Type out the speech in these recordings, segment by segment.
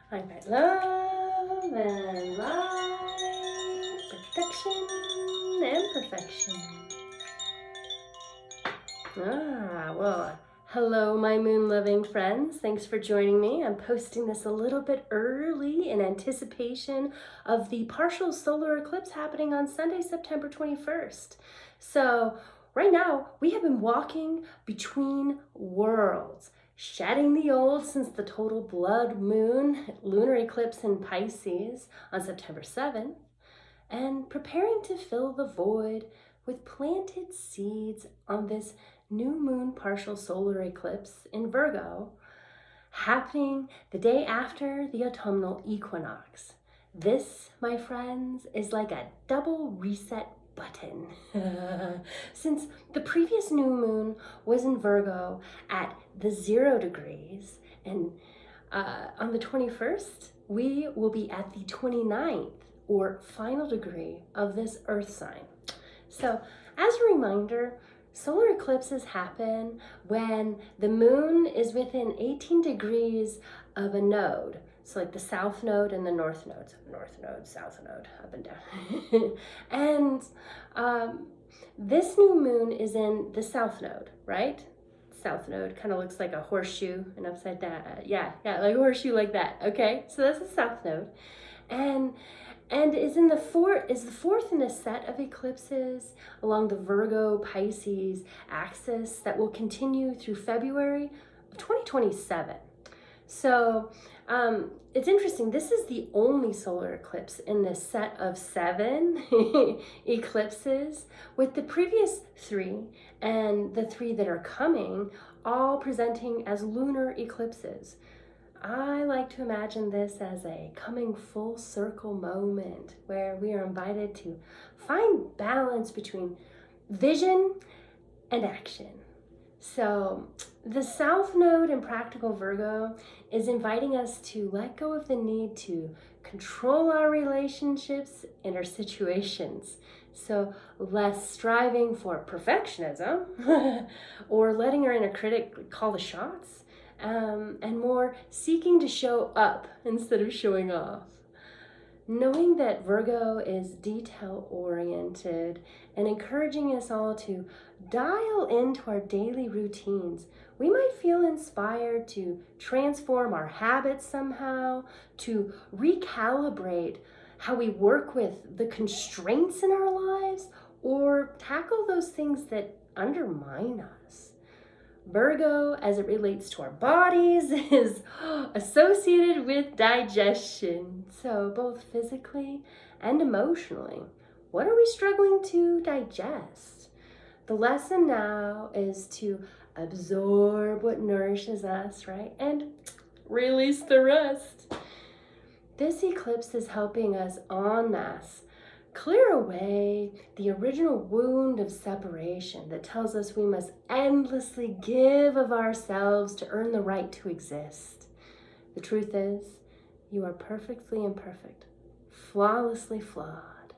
I invite love and light, protection and perfection. Well, hello, my moon-loving friends. Thanks for joining me. I'm posting this a little bit early in anticipation of the partial solar eclipse happening on Sunday, September 21st. So right now, we have been walking between worlds, shedding the old since the total blood moon lunar eclipse in Pisces on September 7th, and preparing to fill the void with planted seeds on this new moon partial solar eclipse in Virgo, happening the day after the autumnal equinox. This, my friends, is like a double reset button. Since the previous new moon was in Virgo at the 0 degrees, and on the 21st, we will be at the 29th or final degree of this earth sign. So as a reminder, solar eclipses happen when the moon is within 18 degrees of a node. So like the south node and the north node. So north node, south node, up and down. And this new moon is in the south node, right? South node kind of looks like a horseshoe and upside down. Yeah, like a horseshoe like that. Okay, so that's the south node. And is in the fourth in a set of eclipses along the Virgo Pisces axis that will continue through February of 2027. So it's interesting. This is the only solar eclipse in this set of 7 eclipses, with the previous 3 and the 3 that are coming all presenting as lunar eclipses. I like to imagine this as a coming full circle moment where we are invited to find balance between vision and action. So the South Node in Practical Virgo is inviting us to let go of the need to control our relationships and our situations. So less striving for perfectionism or letting our inner critic call the shots, and more seeking to show up instead of showing off. Knowing that Virgo is detail-oriented and encouraging us all to dial into our daily routines, we might feel inspired to transform our habits somehow, to recalibrate how we work with the constraints in our lives, or tackle those things that undermine us. Virgo, as it relates to our bodies, is associated with digestion. So both physically and emotionally, what are we struggling to digest? The lesson now is to absorb what nourishes us, right? And release the rest. This eclipse is helping us en masse clear away the original wound of separation that tells us we must endlessly give of ourselves to earn the right to exist. The truth is, you are perfectly imperfect, flawlessly flawed,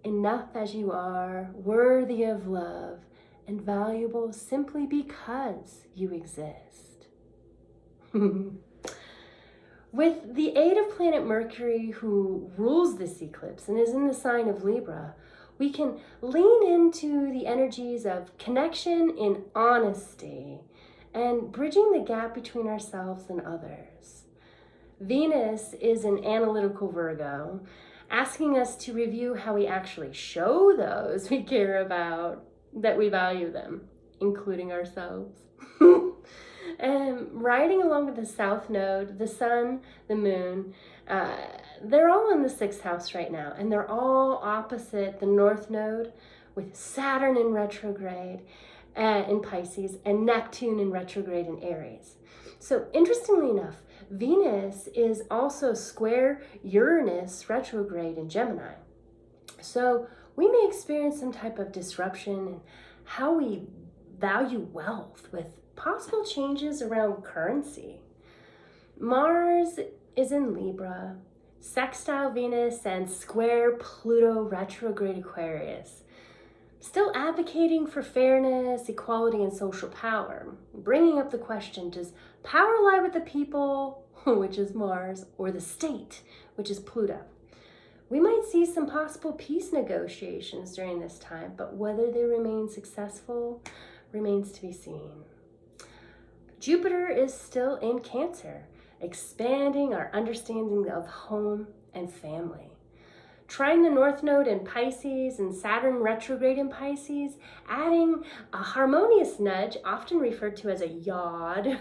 enough as you are, worthy of love, and valuable simply because you exist. With the aid of planet Mercury, who rules this eclipse and is in the sign of Libra, we can lean into the energies of connection in honesty and bridging the gap between ourselves and others. Venus is an analytical Virgo, asking us to review how we actually show those we care about that we value them, including ourselves. And riding along with the South Node, the Sun, the Moon, they're all in the 6th house right now, and they're all opposite the North Node, with Saturn in retrograde in Pisces and Neptune in retrograde in Aries. So interestingly enough, Venus is also square Uranus retrograde in Gemini. So we may experience some type of disruption in how we value wealth, with possible changes around currency. Mars is in Libra, sextile Venus, and square Pluto retrograde Aquarius, still advocating for fairness, equality, and social power, bringing up the question, does power lie with the people which is Mars, or the state, which is Pluto. We might see some possible peace negotiations during this time, but whether they remain successful remains to be seen. Jupiter is still in Cancer, expanding our understanding of home and family. Trying the North Node in Pisces and Saturn retrograde in Pisces, adding a harmonious nudge, often referred to as a yod,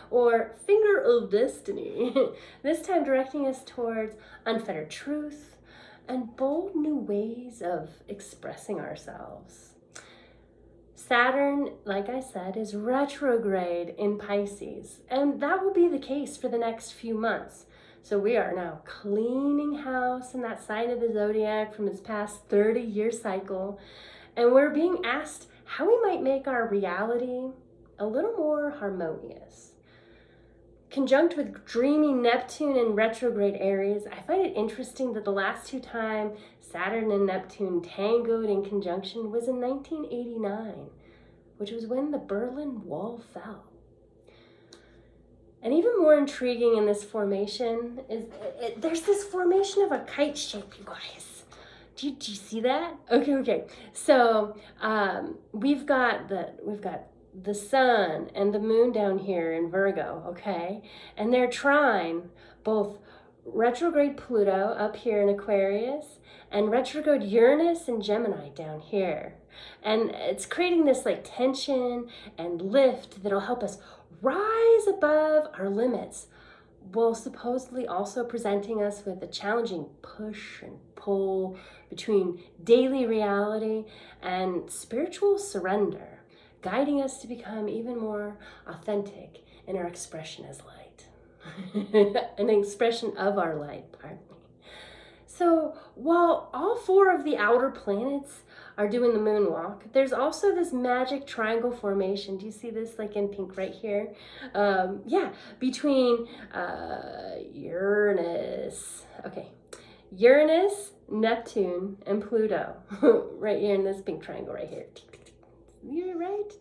or finger of destiny, this time directing us towards unfettered truth and bold new ways of expressing ourselves. Saturn, like I said, is retrograde in Pisces, and that will be the case for the next few months. So we are now cleaning house in that sign of the zodiac from its past 30-year cycle, and we're being asked how we might make our reality a little more harmonious. Conjunct with dreamy Neptune in retrograde Aries, I find it interesting that the last two times Saturn and Neptune tangoed in conjunction was in 1989, which was when the Berlin Wall fell. And even more intriguing in this formation is there's this formation of a kite shape, you guys. Do you see that? Okay. So we've got the sun and the moon down here in Virgo, okay? And they're trine both retrograde Pluto up here in Aquarius and retrograde Uranus and Gemini down here. And it's creating this like tension and lift that'll help us rise above our limits, while supposedly also presenting us with a challenging push and pull between daily reality and spiritual surrender, guiding us to become even more authentic in our expression as light. An expression of our light, pardon me. So while all four of the outer planets are doing the moonwalk, there's also this magic triangle formation. Do you see this like in pink right here? Between Uranus, Neptune, and Pluto, right here in this pink triangle right here. You're right.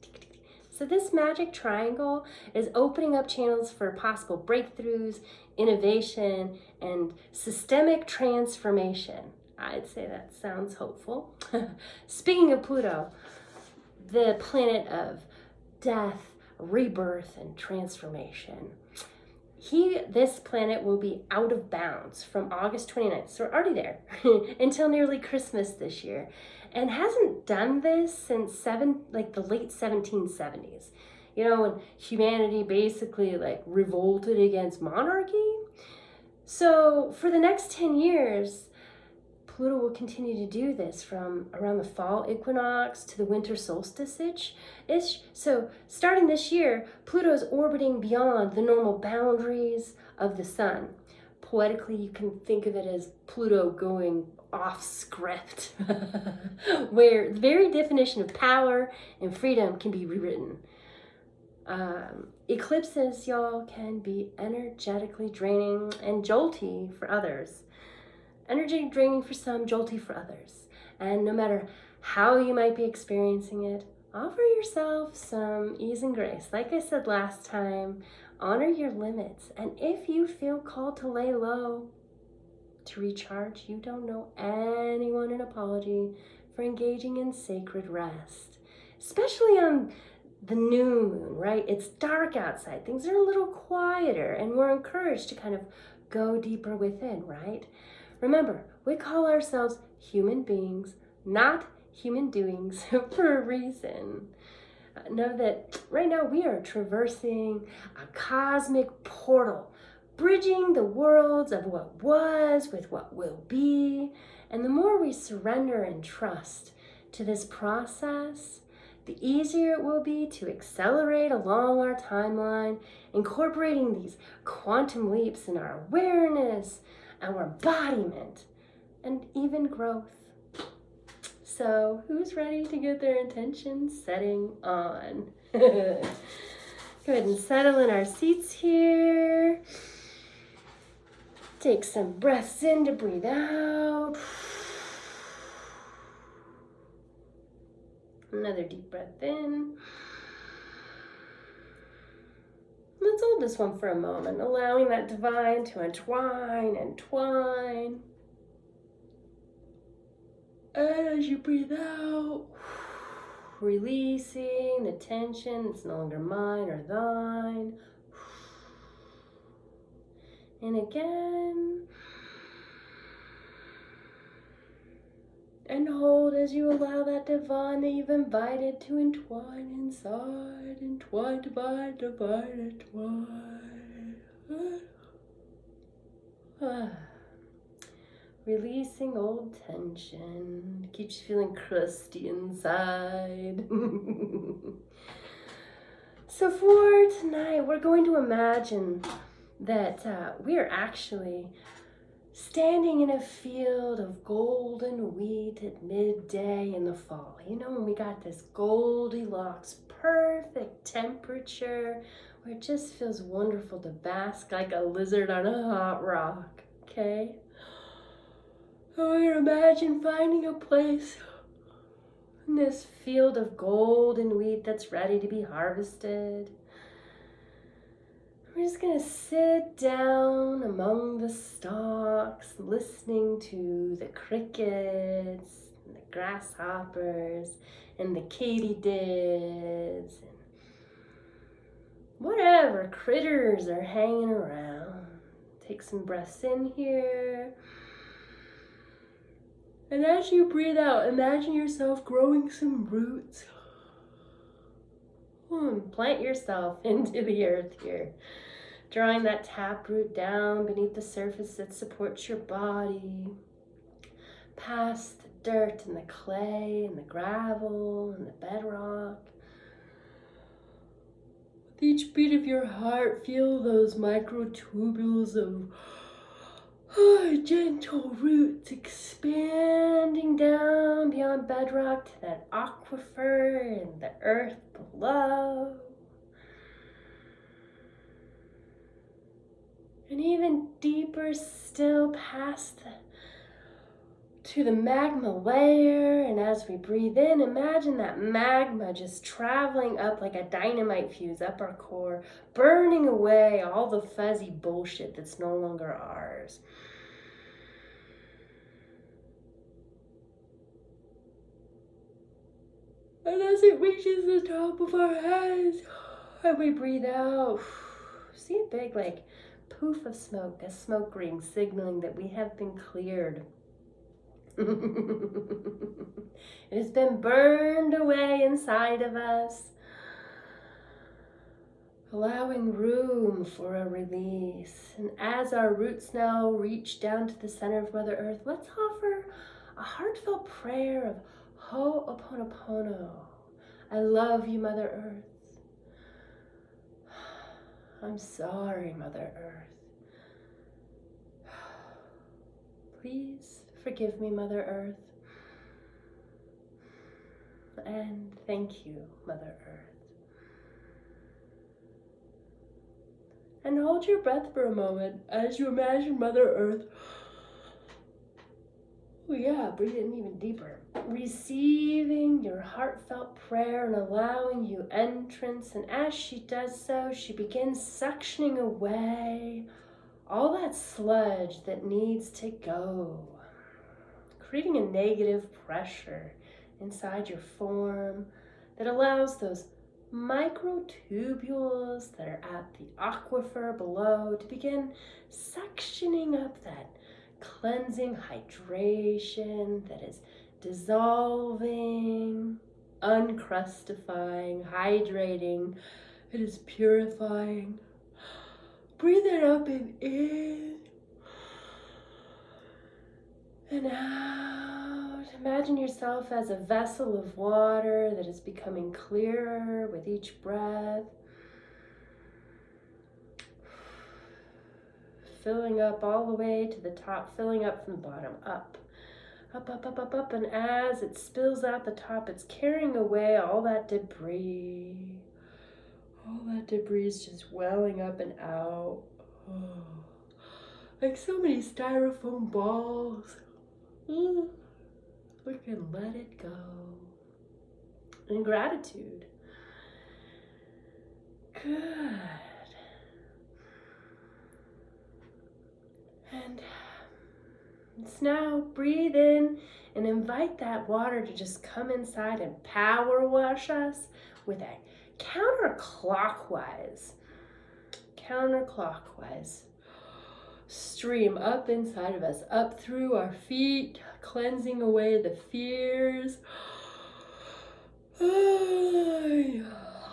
So this magic triangle is opening up channels for possible breakthroughs, innovation, and systemic transformation. I'd say that sounds hopeful. Speaking of Pluto, the planet of death, rebirth, and transformation. This planet will be out of bounds from August 29th, so we're already there, until nearly Christmas this year, and hasn't done this since the late 1770s. You know, when humanity basically like revolted against monarchy. So for the next 10 years, Pluto will continue to do this from around the fall equinox to the winter solstice-ish. So starting this year, Pluto is orbiting beyond the normal boundaries of the sun. Poetically, you can think of it as Pluto going off script, where the very definition of power and freedom can be rewritten. Eclipses, y'all, can be energetically draining and jolty for others. Energy draining for some, jolty for others. And no matter how you might be experiencing it, offer yourself some ease and grace. Like I said last time, honor your limits. And if you feel called to lay low, to recharge, you don't know anyone an apology for engaging in sacred rest. Especially on the new moon, right? It's dark outside. Things are a little quieter, and we're encouraged to kind of go deeper within, right? Remember, we call ourselves human beings, not human doings, for a reason. Know that right now we are traversing a cosmic portal, bridging the worlds of what was with what will be. And the more we surrender and trust to this process, the easier it will be to accelerate along our timeline, incorporating these quantum leaps in our awareness, our embodiment, and even growth. So who's ready to get their intentions setting on? Go ahead and settle in our seats here. Take some breaths in to breathe out. Another deep breath in. Let's all this one for a moment, allowing that divine to entwine and twine. And as you breathe out, releasing the tension. It's no longer mine or thine. And again. And hold as you allow that divine that you've invited to entwine inside. Entwine, divine, divine, entwine. Releasing old tension. Keeps you feeling crusty inside. So for tonight, we're going to imagine that we are actually standing in a field of golden wheat at midday in the fall. You know, when we got this Goldilocks perfect temperature where it just feels wonderful to bask like a lizard on a hot rock, okay? So we're gonna imagine finding a place in this field of golden wheat that's ready to be harvested. We're just going to sit down among the stalks, listening to the crickets, and the grasshoppers, and the katydids, and whatever critters are hanging around. Take some breaths in here. And as you breathe out, imagine yourself growing some roots. Plant yourself into the earth here. Drawing that taproot down beneath the surface that supports your body. Past the dirt and the clay and the gravel and the bedrock. With each beat of your heart, feel those microtubules of gentle roots expanding down beyond bedrock to that aquifer and the earth below. And even deeper still to the magma layer. And as we breathe in, imagine that magma just traveling up like a dynamite fuse up our core, burning away all the fuzzy bullshit that's no longer ours. And as it reaches the top of our heads, and we breathe out, see a big like poof of smoke, a smoke ring signaling that we have been cleared. It has been burned away inside of us, allowing room for a release. And as our roots now reach down to the center of Mother Earth, let's offer a heartfelt prayer of Ho'oponopono. I love you, Mother Earth. I'm sorry, Mother Earth. Please forgive me, Mother Earth. And thank you, Mother Earth. And hold your breath for a moment as you imagine Mother Earth. Oh yeah, breathe in even deeper. Receiving your heartfelt prayer and allowing you entrance. And as she does so, she begins suctioning away all that sludge that needs to go, creating a negative pressure inside your form that allows those microtubules that are at the aquifer below to begin suctioning up that cleansing hydration that is dissolving, uncrustifying, hydrating. It is purifying. Breathe it up and in and out. Imagine yourself as a vessel of water that is becoming clearer with each breath. Filling up all the way to the top, filling up from the bottom, up. Up, up, up, up, up, and as it spills out the top, it's carrying away all that debris. All that debris is just welling up and out. Oh, like so many styrofoam balls. We can let it go. In gratitude. Good. And let's now breathe in and invite that water to just come inside and power wash us with a counterclockwise stream up inside of us, up through our feet, cleansing away the fears,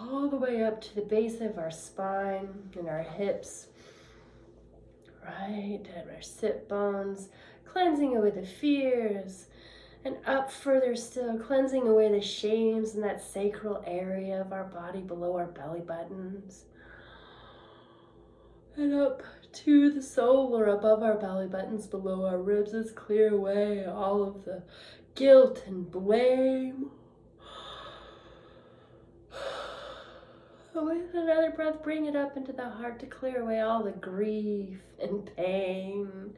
all the way up to the base of our spine and our hips, right, and our sit bones, cleansing away the fears, and up further still, cleansing away the shames in that sacral area of our body below our belly buttons, and up to the solar above our belly buttons, below our ribs. Let's clear away all of the guilt and blame. With another breath, bring it up into the heart to clear away all the grief and pain.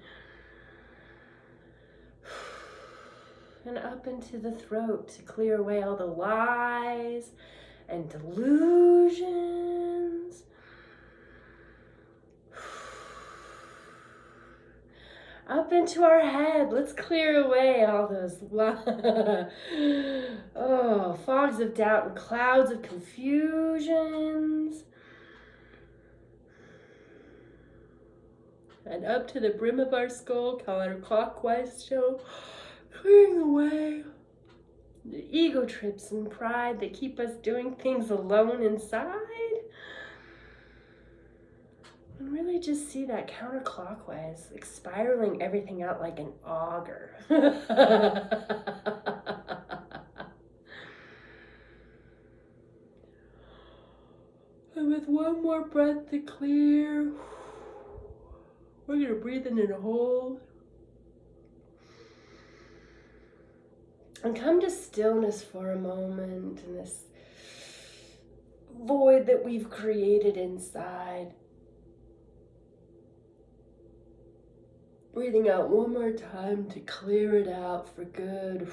And up into the throat to clear away all the lies and delusions. Up into our head, let's clear away all those fogs of doubt and clouds of confusions. And up to the brim of our skull, counterclockwise, clearing away the ego trips and pride that keep us doing things alone inside. And really just see that counterclockwise, like spiraling everything out like an auger. And with one more breath to clear, we're going to breathe in and hold. And come to stillness for a moment in this void that we've created inside. Breathing out one more time to clear it out for good.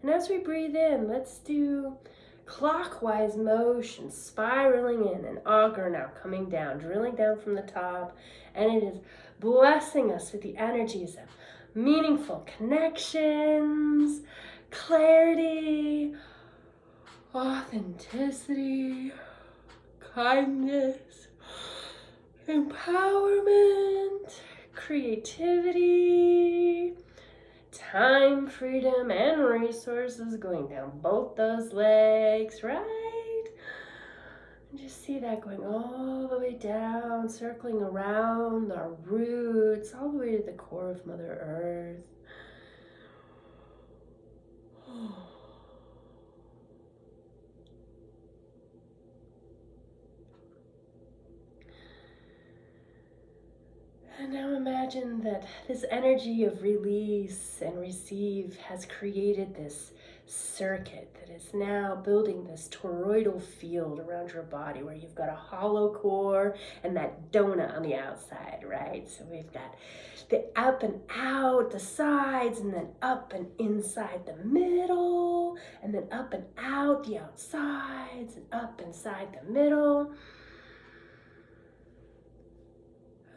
And as we breathe in, let's do clockwise motion, spiraling in, an auger now coming down, drilling down from the top, and it is blessing us with the energies of meaningful connections, clarity, authenticity, kindness, empowerment, creativity, time, freedom, and resources going down both those legs, right? And just see that going all the way down, circling around our roots, all the way to the core of Mother Earth. And now imagine that this energy of release and receive has created this circuit that is now building this toroidal field around your body where you've got a hollow core and that donut on the outside, right? So we've got the up and out, the sides, and then up and inside the middle, and then up and out the outsides, and up inside the middle.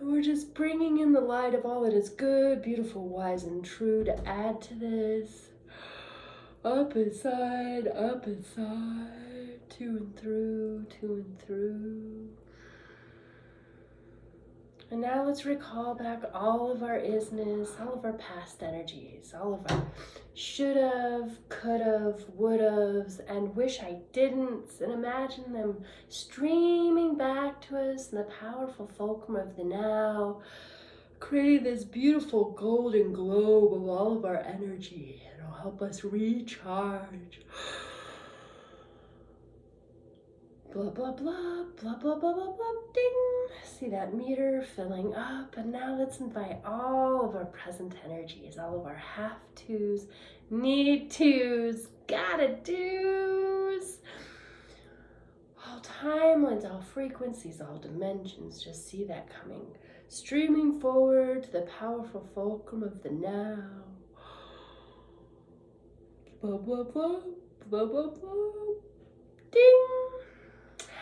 We're just bringing in the light of all that is good, beautiful, wise, and true to add to this. Up inside, to and through, to and through. And now let's recall back all of our isness, all of our past energies, all of our should've, could've, would've's, and wish I didn'ts, and imagine them streaming back to us in the powerful fulcrum of the now, creating this beautiful golden globe of all of our energy. It'll help us recharge. Blah, blah, blah, blah, blah, blah, blah, blah, ding. See that meter filling up. And now let's invite all of our present energies, all of our have tos, need tos, gotta do's, all timelines, all frequencies, all dimensions. Just see that coming, streaming forward to the powerful fulcrum of the now. Blah, blah, blah, blah, blah, blah, ding.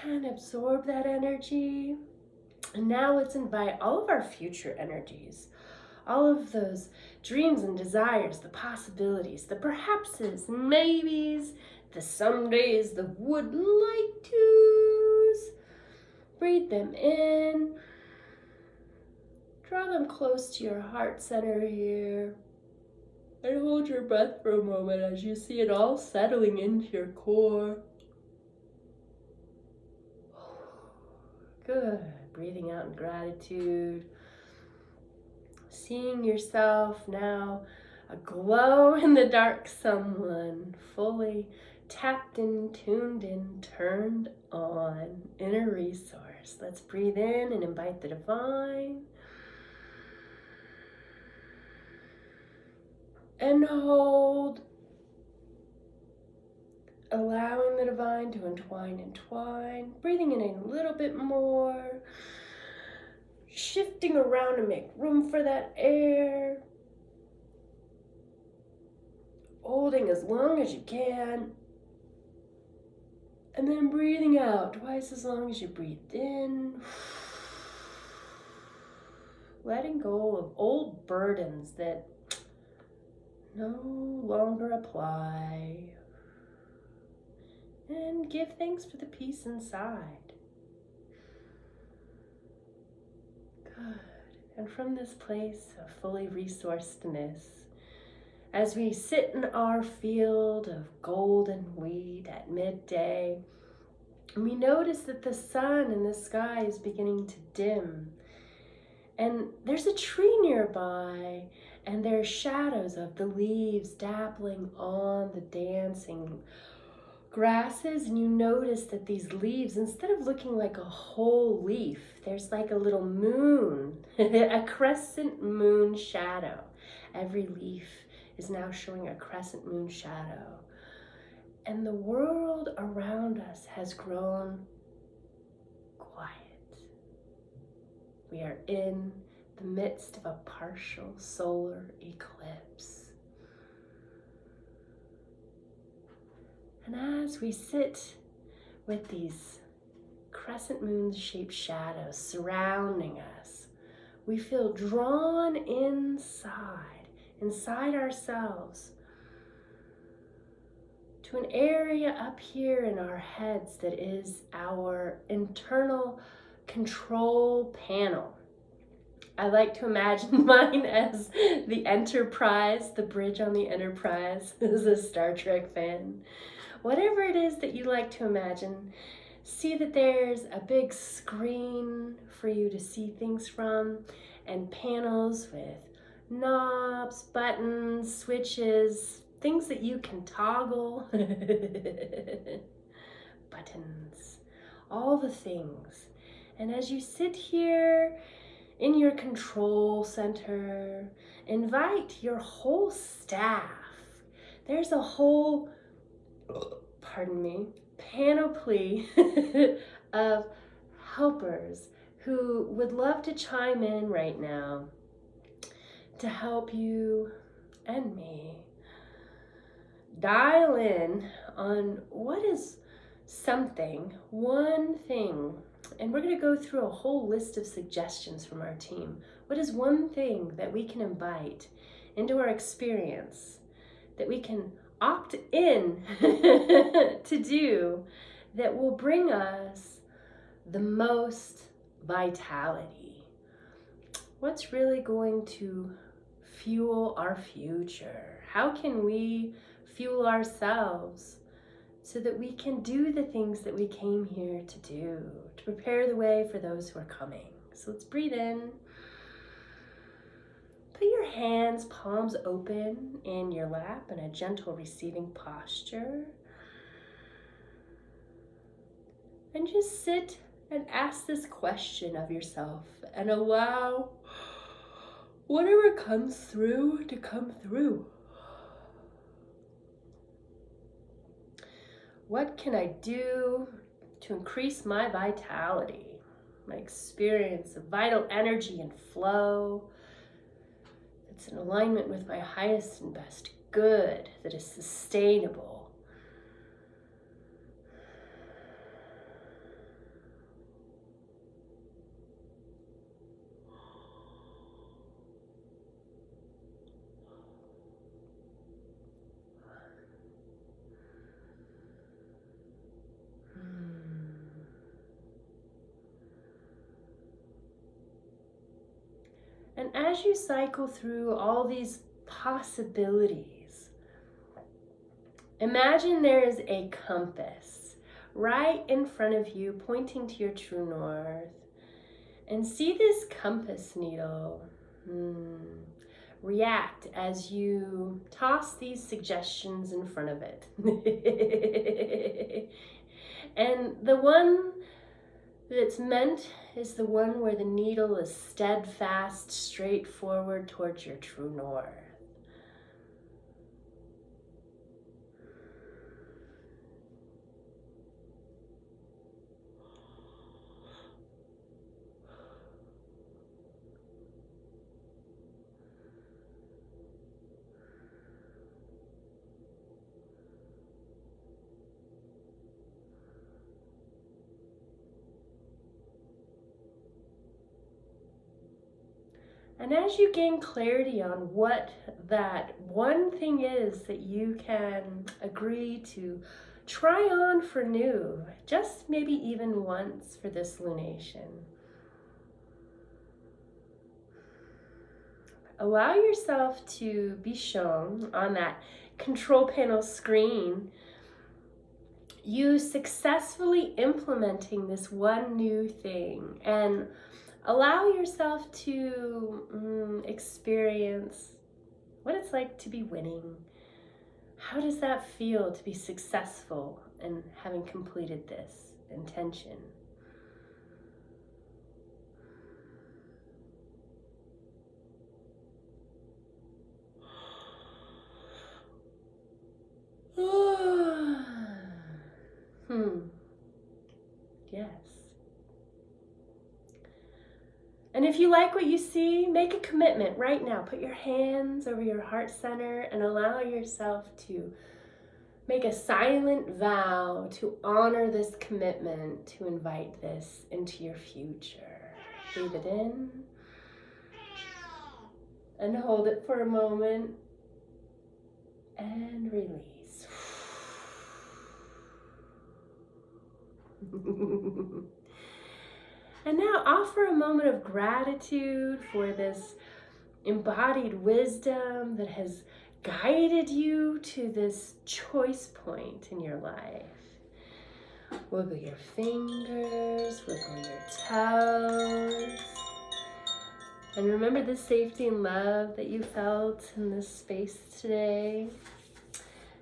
And absorb that energy. And now let's invite all of our future energies, all of those dreams and desires, the possibilities, the perhapses, maybes, the somedays, the would like tos. Breathe them in. Draw them close to your heart center here. And hold your breath for a moment as you see it all settling into your core. Good. Breathing out in gratitude. Seeing yourself now a glow in the dark someone, fully tapped in, tuned in, turned on, inner resource. Let's breathe in and invite the divine. And hold. Allowing the divine to entwine and twine. Breathing in a little bit more. Shifting around to make room for that air. Holding as long as you can. And then breathing out twice as long as you breathed in. Letting go of old burdens that no longer apply. And give thanks for the peace inside. Good. And from this place of fully resourcedness, as we sit in our field of golden wheat at midday, we notice that the sun in the sky is beginning to dim. And there's a tree nearby, and there are shadows of the leaves dappling on the dancing grasses, and you notice that these leaves, instead of looking like a whole leaf, there's like a little moon, a crescent moon shadow. Every leaf is now showing a crescent moon shadow. And the world around us has grown quiet. We are in the midst of a partial solar eclipse. And as we sit with these crescent moon-shaped shadows surrounding us, we feel drawn inside ourselves, to an area up here in our heads that is our internal control panel. I like to imagine mine as the Enterprise, the bridge on the Enterprise, as a Star Trek fan. Whatever it is that you like to imagine, see that there's a big screen for you to see things from, and panels with knobs, buttons, switches, things that you can toggle. Buttons, all the things. And as you sit here in your control center, invite your whole staff. There's a whole panoply of helpers who would love to chime in right now to help you and me dial in on what is one thing, and we're going to go through a whole list of suggestions from our team. What is one thing that we can invite into our experience, that we can opt in to do, that will bring us the most vitality? What's really going to fuel our future? How can we fuel ourselves so that we can do the things that we came here to do, to prepare the way for those who are coming? So let's breathe in. Put your hands, palms open in your lap in a gentle receiving posture. And just sit and ask this question of yourself and allow whatever comes through to come through. What can I do to increase my vitality, my experience of vital energy and flow that's in alignment with my highest and best good, that is sustainable? And as you cycle through all these possibilities, imagine there is a compass right in front of you pointing to your true north. And see this compass needle react as you toss these suggestions in front of it. And the one that's meant is the one where the needle is steadfast, straight forward towards your true north. And as you gain clarity on what that one thing is that you can agree to try on for new, just maybe even once for this lunation, allow yourself to be shown on that control panel screen you successfully implementing this one new thing, and allow yourself to experience what it's like to be winning. How does that feel to be successful in having completed this intention? Yes. And if you like what you see, make a commitment right now. Put your hands over your heart center and allow yourself to make a silent vow to honor this commitment, to invite this into your future. Breathe it in and hold it for a moment and release. And now offer a moment of gratitude for this embodied wisdom that has guided you to this choice point in your life. Wiggle your fingers, wiggle your toes. And remember the safety and love that you felt in this space today.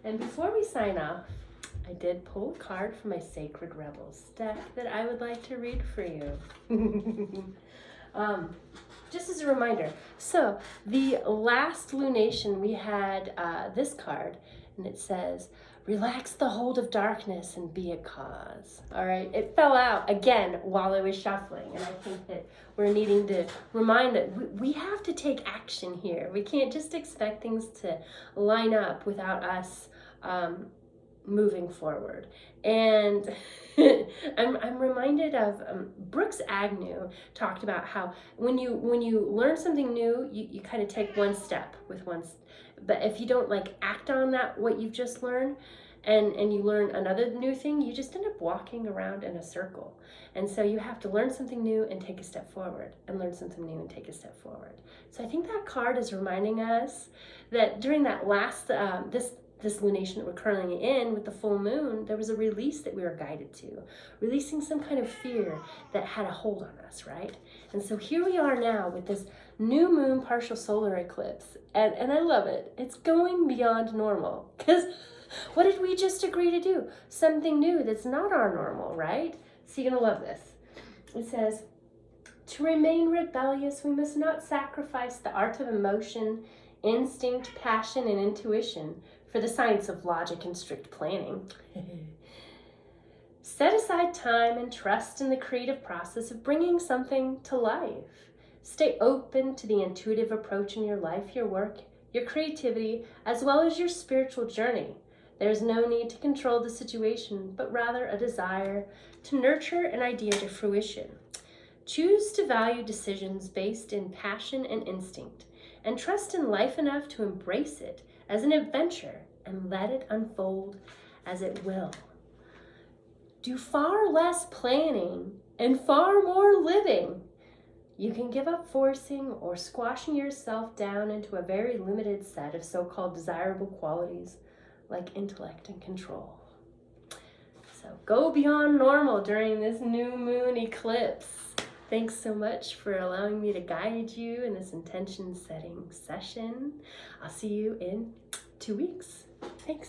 And before we sign off, I did pull a card from my Sacred Rebels deck that I would like to read for you. Just as a reminder, so the last lunation we had this card, and it says, relax the hold of darkness and be a cause. All right, it fell out again while I was shuffling, and I think that we're needing to remind that we have to take action here. We can't just expect things to line up without us moving forward. And I'm reminded of Brooks Agnew talked about how when you learn something new, you kind of take one step with but if you don't like act on that what you've just learned, and you learn another new thing, you just end up walking around in a circle. And so you have to learn something new and take a step forward, and learn something new and take a step forward. So I think that card is reminding us that during that last this lunation that we're currently in with the full moon, there was a release that we were guided to, releasing some kind of fear that had a hold on us, right? And so here we are now with this new moon partial solar eclipse, and I love it. It's going beyond normal, because what did we just agree to do? Something new that's not our normal, right? So you're gonna love this. It says, to remain rebellious, we must not sacrifice the art of emotion, instinct, passion, and intuition for the science of logic and strict planning. Set aside time and trust in the creative process of bringing something to life. Stay open to the intuitive approach in your life, your work, your creativity, as well as your spiritual journey. There is no need to control the situation, but rather a desire to nurture an idea to fruition. Choose to value decisions based in passion and instinct, and trust in life enough to embrace it as an adventure and let it unfold as it will. Do far less planning and far more living. you can give up forcing or squashing yourself down into a very limited set of so-called desirable qualities like intellect and control. So go beyond normal during this new moon eclipse. Thanks so much for allowing me to guide you in this intention setting session. I'll see you in 2 weeks. Thanks.